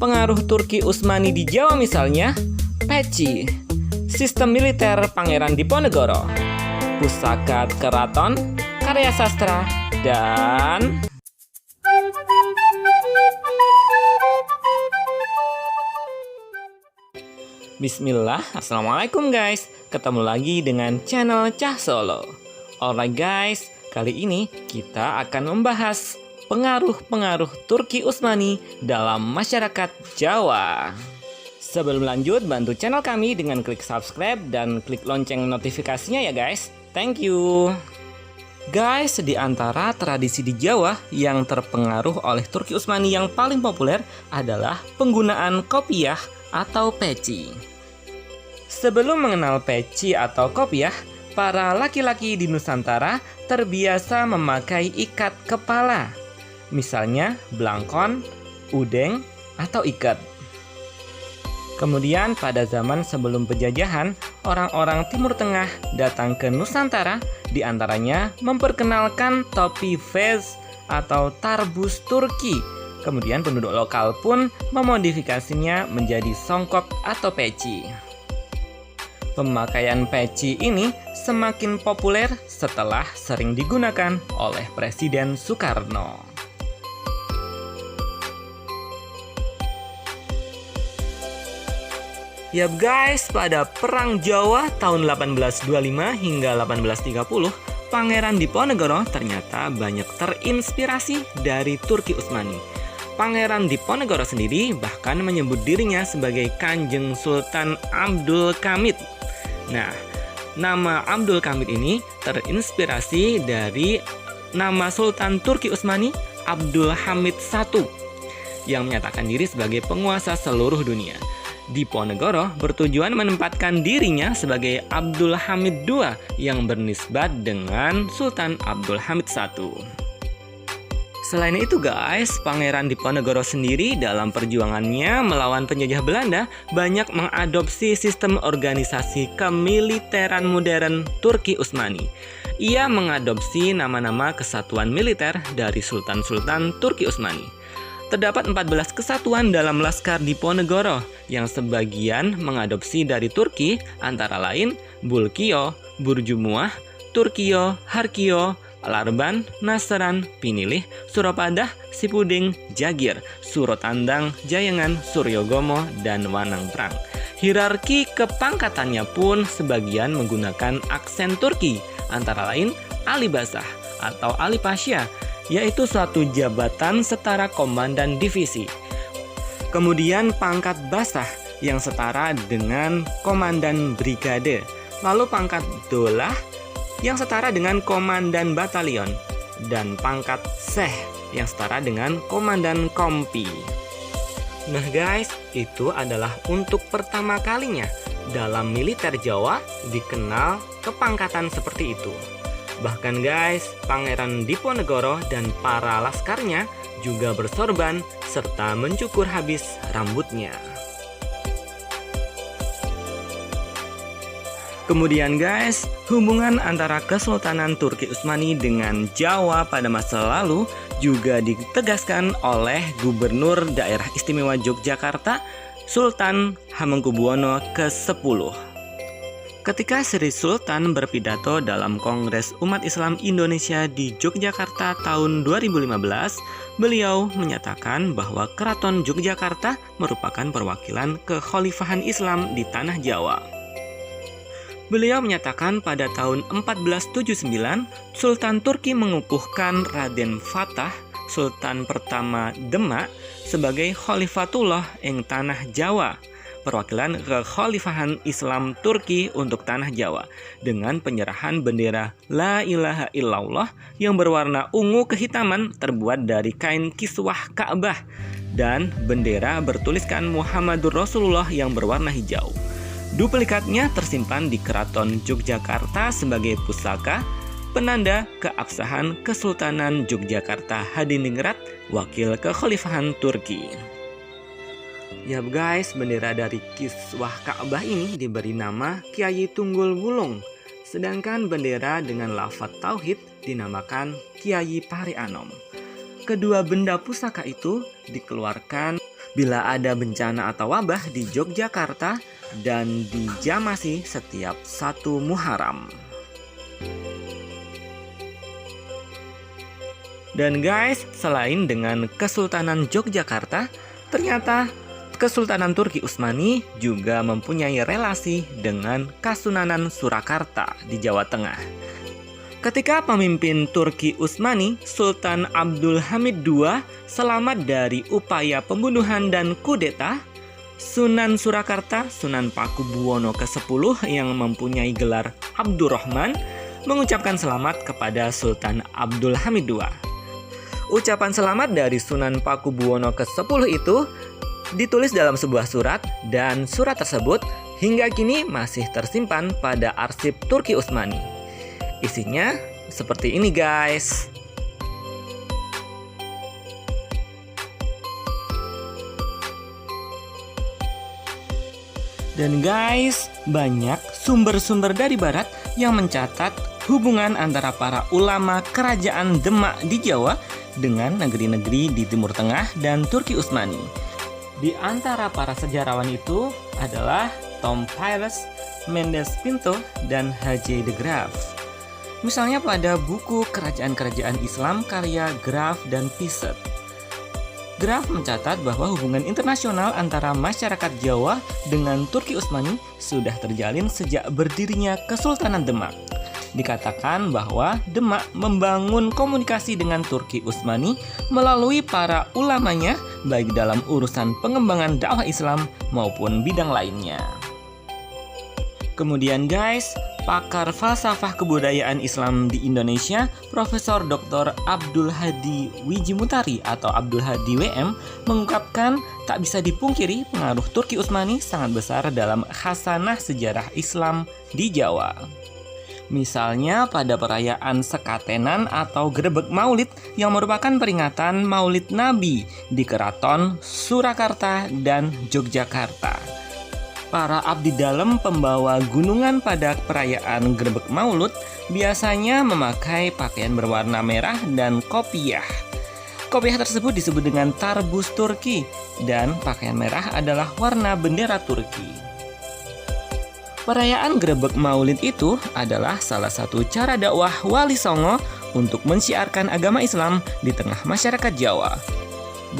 pengaruh Turki Utsmani di Jawa misalnya, peci, sistem militer Pangeran Diponegoro, pusaka keraton, karya sastra, dan Bismillah, Assalamualaikum guys. Ketemu lagi dengan channel Cah Solo. Alright guys, kali ini kita akan membahas pengaruh-pengaruh Turki Utsmani dalam masyarakat Jawa. Sebelum lanjut, bantu channel kami dengan klik subscribe dan klik lonceng notifikasinya ya guys. Thank you. Guys, di antara tradisi di Jawa yang terpengaruh oleh Turki Utsmani yang paling populer adalah penggunaan kopiah atau peci. Sebelum mengenal peci atau kopiah, para laki-laki di Nusantara terbiasa memakai ikat kepala, misalnya blangkon, udeng, atau ikat. Kemudian pada zaman sebelum penjajahan, orang-orang Timur Tengah datang ke Nusantara, diantaranya memperkenalkan topi fez atau tarbus Turki. Kemudian penduduk lokal pun memodifikasinya menjadi songkok atau peci. Pemakaian peci ini semakin populer setelah sering digunakan oleh Presiden Soekarno. Yap guys, pada Perang Jawa tahun 1825 hingga 1830, Pangeran Diponegoro ternyata banyak terinspirasi dari Turki Utsmani. Pangeran Diponegoro sendiri bahkan menyebut dirinya sebagai Kanjeng Sultan Abdul Kamid. Nah, nama Abdul Kamid ini terinspirasi dari nama Sultan Turki Utsmani Abdul Hamid I yang menyatakan diri sebagai penguasa seluruh dunia. Diponegoro bertujuan menempatkan dirinya sebagai Abdul Hamid II yang bernisbat dengan Sultan Abdul Hamid I. Selain itu guys, Pangeran Diponegoro sendiri dalam perjuangannya melawan penjajah Belanda banyak mengadopsi sistem organisasi kemiliteran modern Turki Utsmani. Ia mengadopsi nama-nama kesatuan militer dari sultan-sultan Turki Utsmani. Terdapat 14 kesatuan dalam Laskar Diponegoro yang sebagian mengadopsi dari Turki, antara lain Bulkiyo, Burjumuah, Turkiyo, Harkiyo, Larban, Nasran, Pinilih, Suropadah, Sipuding, Jagir, Surotandang, Jayangan, Suryogomo, dan Wanangprang. Hierarki kepangkatannya pun sebagian menggunakan aksen Turki, antara lain Alibasah atau Alipasya, yaitu suatu jabatan setara komandan divisi. Kemudian pangkat basah yang setara dengan komandan brigade. Lalu pangkat dolah yang setara dengan komandan batalion, dan pangkat seh yang setara dengan komandan kompi. Nah guys, itu adalah untuk pertama kalinya dalam militer Jawa dikenal kepangkatan seperti itu. Bahkan guys, Pangeran Diponegoro dan para laskarnya juga bersorban serta mencukur habis rambutnya. Kemudian guys, hubungan antara Kesultanan Turki Utsmani dengan Jawa pada masa lalu juga ditegaskan oleh Gubernur Daerah Istimewa Yogyakarta, Sultan Hamengkubuwono ke-10. Ketika Sri Sultan berpidato dalam Kongres Umat Islam Indonesia di Yogyakarta tahun 2015, beliau menyatakan bahwa Keraton Yogyakarta merupakan perwakilan kekhalifahan Islam di tanah Jawa. Beliau menyatakan pada tahun 1479, Sultan Turki mengukuhkan Raden Fatah, Sultan pertama Demak, sebagai Khalifatullah ing tanah Jawa, perwakilan kekhalifahan Islam Turki untuk tanah Jawa, dengan penyerahan bendera La ilaha illallah yang berwarna ungu kehitaman terbuat dari kain kiswah Ka'bah, dan bendera bertuliskan Muhammadur Rasulullah yang berwarna hijau. Duplikatnya tersimpan di Keraton Yogyakarta sebagai pusaka, penanda keabsahan Kesultanan Yogyakarta Hadiningrat, wakil kekhalifahan Turki. Ya guys, bendera dari kiswah Ka'bah ini diberi nama Kyai Tunggul Wulung, sedangkan bendera dengan lafadz Tauhid dinamakan Kyai Pari Anom. Kedua benda pusaka itu dikeluarkan bila ada bencana atau wabah di Yogyakarta dan di Jamasi setiap 1 Muharram. Dan guys, selain dengan Kesultanan Yogyakarta, ternyata Kesultanan Turki Utsmani juga mempunyai relasi dengan Kasunanan Surakarta di Jawa Tengah. Ketika pemimpin Turki Utsmani, Sultan Abdul Hamid II, selamat dari upaya pembunuhan dan kudeta, Sunan Surakarta, Sunan Pakubuwono ke-10 yang mempunyai gelar Abdurrahman, mengucapkan selamat kepada Sultan Abdul Hamid II. Ucapan selamat dari Sunan Pakubuwono ke-10 itu ditulis dalam sebuah surat, dan surat tersebut hingga kini masih tersimpan pada arsip Turki Utsmani. Isinya seperti ini guys. Dan guys, banyak sumber-sumber dari barat yang mencatat hubungan antara para ulama kerajaan Demak di Jawa dengan negeri-negeri di Timur Tengah dan Turki Utsmani. Di antara para sejarawan itu adalah Tom Piles, Mendes Pinto, dan H.J. de Graaf. Misalnya pada buku Kerajaan-Kerajaan Islam karya Graaf dan Piset. Graaf mencatat bahwa hubungan internasional antara masyarakat Jawa dengan Turki Utsmani sudah terjalin sejak berdirinya Kesultanan Demak. Dikatakan bahwa Demak membangun komunikasi dengan Turki Utsmani melalui para ulamanya, baik dalam urusan pengembangan dakwah Islam maupun bidang lainnya. Kemudian guys, pakar falsafah kebudayaan Islam di Indonesia, Profesor Dr. Abdul Hadi Wijimutari atau Abdul Hadi WM, mengungkapkan tak bisa dipungkiri pengaruh Turki Utsmani sangat besar dalam khasanah sejarah Islam di Jawa. Misalnya pada perayaan Sekatenan atau Grebeg Maulid yang merupakan peringatan Maulid Nabi di Keraton Surakarta dan Yogyakarta. Para abdi dalem pembawa gunungan pada perayaan Grebeg Maulud biasanya memakai pakaian berwarna merah dan kopiah. Kopiah tersebut disebut dengan tarbus Turki dan pakaian merah adalah warna bendera Turki. Perayaan Grebeg Maulid itu adalah salah satu cara dakwah Wali Songo untuk mensiarkan agama Islam di tengah masyarakat Jawa.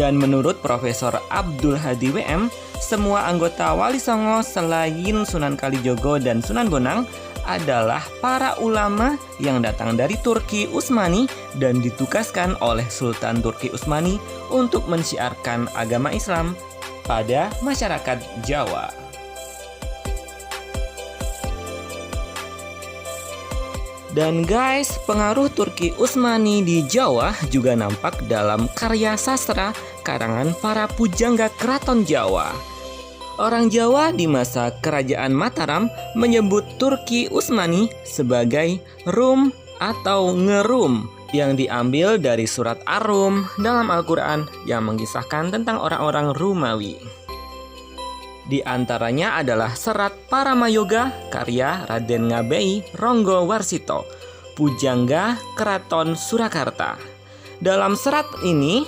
Dan menurut Profesor Abdul Hadi WM, semua anggota Wali Songo selain Sunan Kalijogo dan Sunan Bonang adalah para ulama yang datang dari Turki Utsmani dan ditugaskan oleh Sultan Turki Utsmani untuk mensiarkan agama Islam pada masyarakat Jawa. Dan guys, pengaruh Turki Utsmani di Jawa juga nampak dalam karya sastra karangan para pujangga keraton Jawa. Orang Jawa di masa kerajaan Mataram menyebut Turki Utsmani sebagai Rum atau Ngerum yang diambil dari surat Ar-Rum dalam Al-Quran yang mengisahkan tentang orang-orang Rumawi. Di antaranya adalah Serat Paramayoga karya Raden Ngabei Ronggo Warsito, pujangga Keraton Surakarta. Dalam serat ini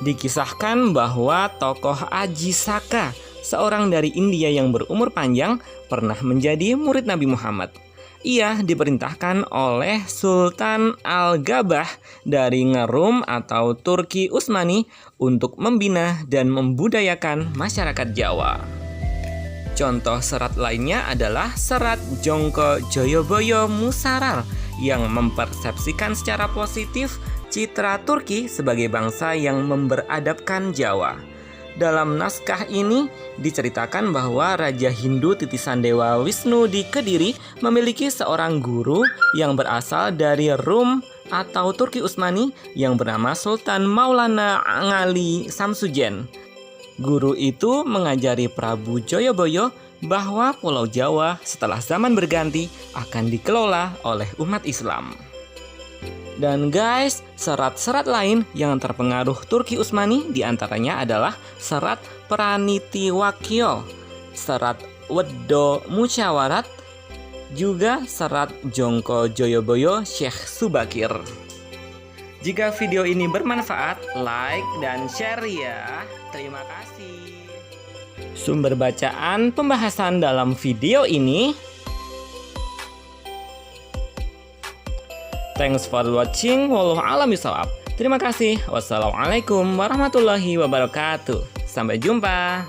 dikisahkan bahwa tokoh Aji Saka, seorang dari India yang berumur panjang, pernah menjadi murid Nabi Muhammad. Ia diperintahkan oleh Sultan Al-Gabah dari Ngerum atau Turki Utsmani untuk membina dan membudayakan masyarakat Jawa. Contoh serat lainnya adalah serat Jongko Joyoboyo Musarar yang mempersepsikan secara positif citra Turki sebagai bangsa yang memberadabkan Jawa. Dalam naskah ini diceritakan bahwa Raja Hindu titisan Dewa Wisnu di Kediri memiliki seorang guru yang berasal dari Rum atau Turki Utsmani yang bernama Sultan Maulana Ngali Samsujen. Guru itu mengajari Prabu Joyoboyo bahwa Pulau Jawa setelah zaman berganti akan dikelola oleh umat Islam. Dan guys, serat-serat lain yang terpengaruh Turki Utsmani diantaranya adalah serat Pranitiwakyo, serat Weddo Musyawarat, juga serat Jongko Joyoboyo Syekh Subakir. Jika video ini bermanfaat, like dan share ya. Terima kasih. Sumber bacaan pembahasan dalam video ini. Thanks for watching. Wallahu a'lam bishawab. Terima kasih. Wassalamualaikum warahmatullahi wabarakatuh. Sampai jumpa.